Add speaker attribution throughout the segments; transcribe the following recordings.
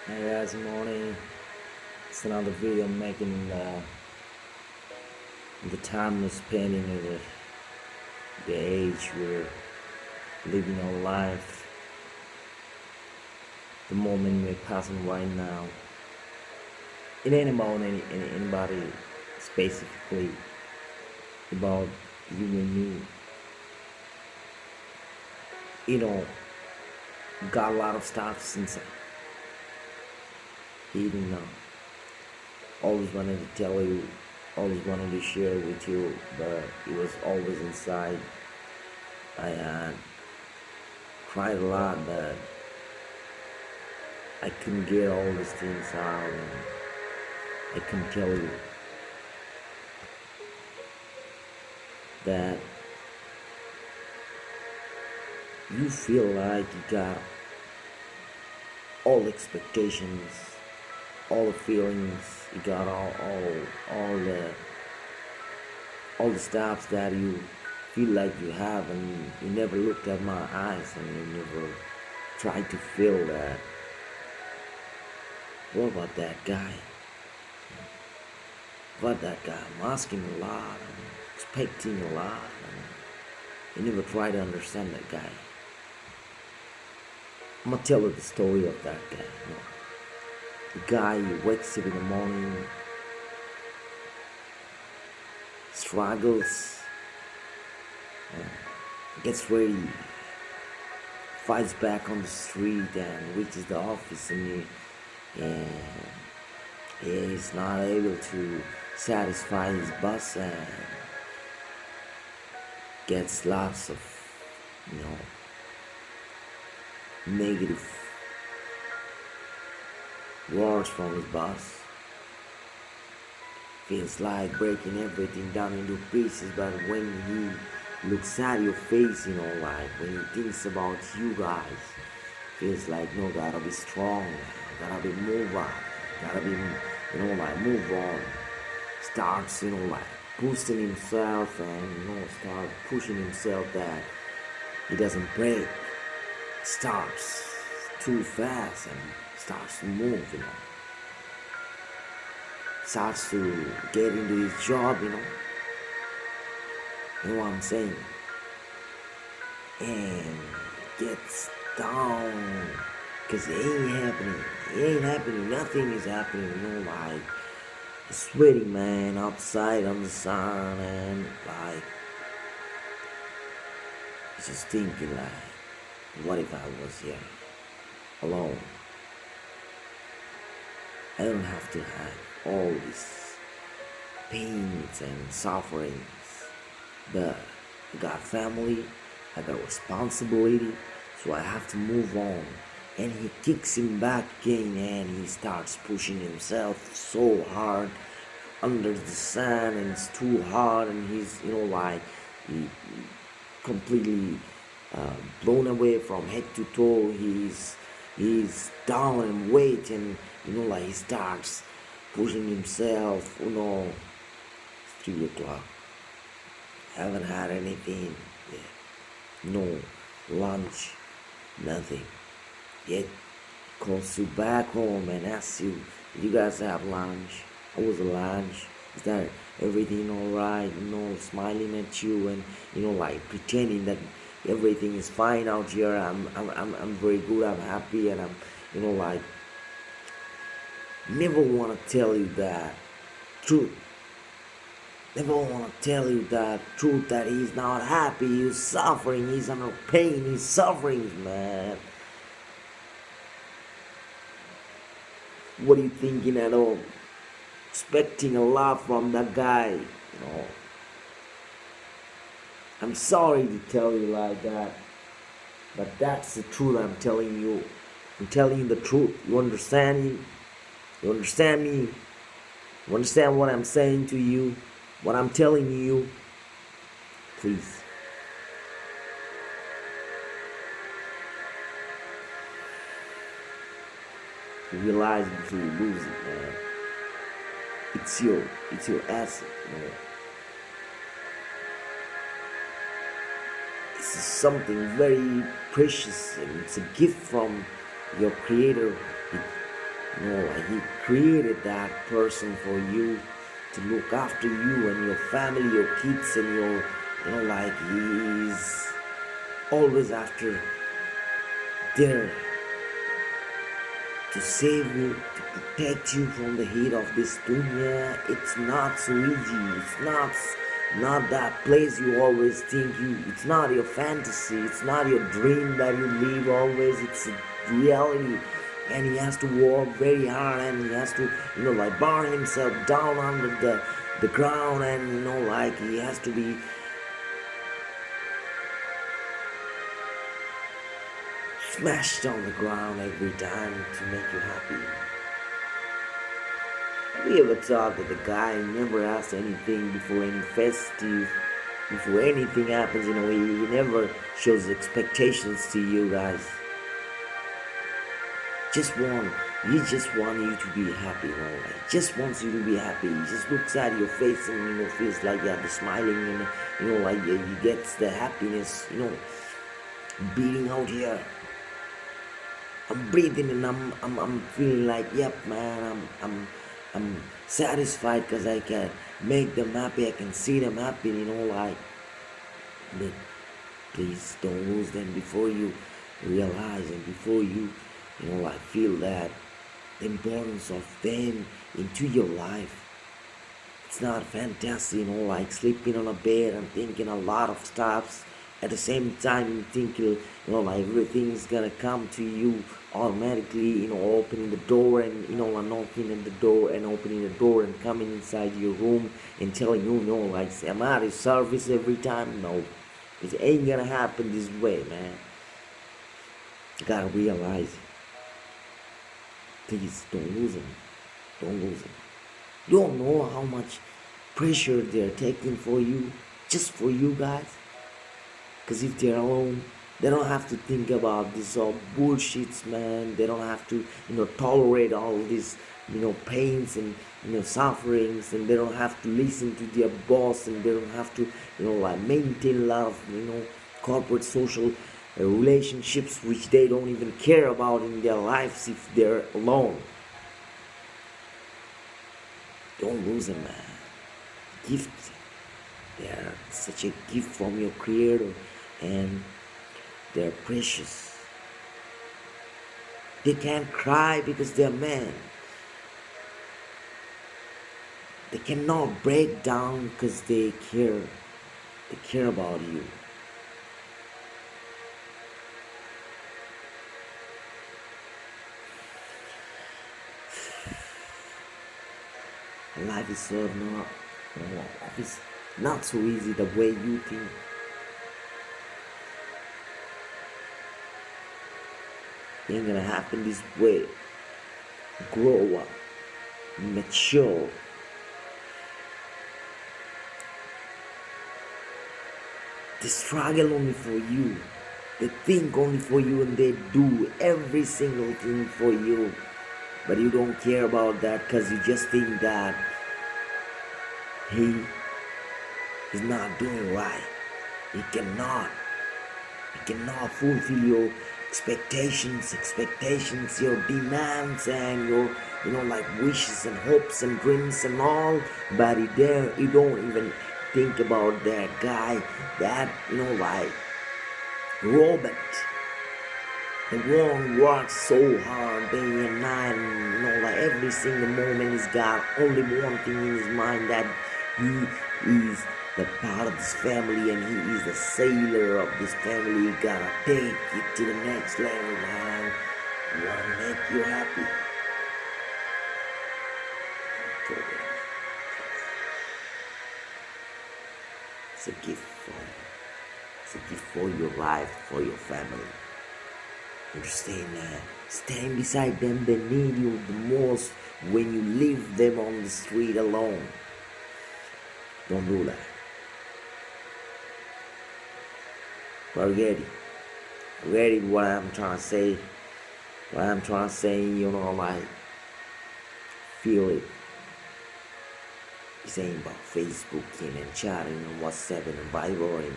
Speaker 1: Hey guys, morning. It's another video making the time we're spending in the age we're living our life, the moment we're passing right now. It ain't about anybody specifically, about you and me. You know, got a lot of stuff inside. Even always wanted to tell you, always wanted to share with you, but it was always inside. I cried a lot, but I couldn't get all these things out, and I can tell you that you feel like you got all expectations, all the feelings, you got all the all the stuff that you feel like you have, and you never looked at my eyes, and you never tried to feel that. What about that guy? What that guy? I'm asking a lot, I'm expecting a lot, and you never try to understand that guy. I'm gonna tell you the story of that guy. The guy who wakes up in the morning, struggles, gets ready, fights back on the street, and reaches the office, and he's not able to satisfy his boss, and gets lots of, you know, negative words from his boss. Feels like breaking everything down into pieces, but when he looks at your face, like when he thinks about you guys, feels like no, gotta be strong, gotta be move on, gotta be, like move on. Starts, like boosting himself, and start pushing himself that he doesn't break. Starts too fast and starts to move, starts to get into his job, you know what I'm saying, and gets down because it ain't happening, nothing is happening, like sweating, man, outside on the sun, and like just thinking like, what if I was here alone? I don't have to have all these pains and sufferings, but I got family, I got responsibility, so I have to move on. And he kicks him back again, and he starts pushing himself so hard under the sun, and it's too hard, and he's, like, he completely blown away from head to toe. He's down in weight, and like he starts pushing himself. 3 o'clock. Haven't had anything yet. No lunch, nothing. Yet calls you back home and asks you, "Did you guys have lunch? How was the lunch? Is that everything alright?" Smiling at you, and like pretending that everything is fine out here. I'm very good. I'm happy, and I'm like never want to tell you that truth. Never want to tell you that truth, that he's not happy, he's suffering, he's under pain, he's suffering, man. What are you thinking at all? Expecting a lot from that guy, I'm sorry to tell you like that, but that's the truth I'm telling you. I'm telling you the truth. You understand me? You understand me? You understand what I'm saying to you? What I'm telling you? Please. Realize before you lose it, man. It's your asset, man. It's something very precious, and it's a gift from your creator. Like he created that person for you to look after you and your family, your kids, and your, like he's always after there to save you, to protect you from the heat of this dunya. It's not so easy. It's not that place you always think you. It's not your fantasy. It's not your dream that you live always. It's a reality. And he has to work very hard, and he has to, like burn himself down under the ground, and like he has to be smashed on the ground every time to make you happy. Have you ever thought that the guy never asks anything before any festive, before anything happens? He never shows expectations to you guys. Just want, he just want you to be happy, Like just wants you to be happy. He just looks at your face and feels like you're smiling, and like he gets the happiness, beating out here. I'm breathing and I'm feeling like, yep, man, I'm satisfied because I can make them happy. I can see them happy, like. But please don't lose them before you realize and before you, like feel that the importance of them into your life. It's not fantasy, like sleeping on a bed and thinking a lot of stuff. At the same time, you think, like everything's gonna come to you automatically, opening the door and, knocking at the door and opening the door and coming inside your room and telling you, like, am I at service every time? No, it ain't gonna happen this way, man. You gotta realize it. Please don't lose them. Don't lose them. You don't know how much pressure they're taking for you, just for you guys. Because if they're alone, they don't have to think about this all bullshits, man. They don't have to, tolerate all these, pains and, sufferings, and they don't have to listen to their boss, and they don't have to, like maintain a lot of, corporate social relationships which they don't even care about in their lives if they're alone. Don't lose them, man. Gift. They're such a gift from your creator, and they're precious. They can't cry because they're men. They cannot break down because they care. They care about you. Life is so not. Life is not so easy the way you think. It ain't gonna happen this way. Grow up, mature. They struggle only for you. They think only for you, and they do every single thing for you. But you don't care about that because you just think that he is not doing right. He cannot fulfill your expectations, your demands, and your, like wishes and hopes and dreams and all. But you don't even think about that guy, that, like Robert. The one works so hard day and night, and, like every single moment he's got only one thing in his mind, that he is the part of this family and he is the sailor of this family. You gotta take it to the next level, man. You wanna make you happy. It's a gift for you. It's a gift for your life, for your family. Understand that. Stand beside them. They need you the most when you leave them on the street alone. Don't do that. Forget it. Forget it, what I'm trying to say. Like, feel it. This ain't about Facebooking and chatting and WhatsApp and Viber.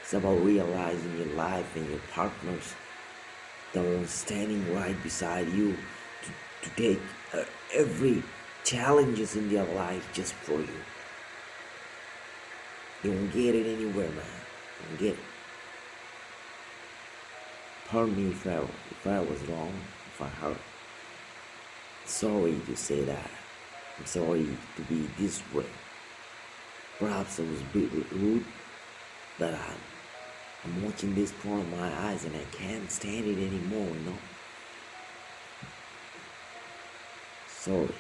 Speaker 1: It's about realizing your life and your partners, the one standing right beside you to take every challenges in their life just for you. You won't get it anywhere, man. You won't get it. Pardon me if I was wrong, if I hurt. Sorry to say that. I'm sorry to be this way. Perhaps I was a bit rude, but I'm watching this porn in my eyes and I can't stand it anymore, you know? Sorry.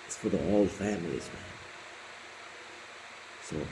Speaker 1: It's for the whole families, man. Sorry.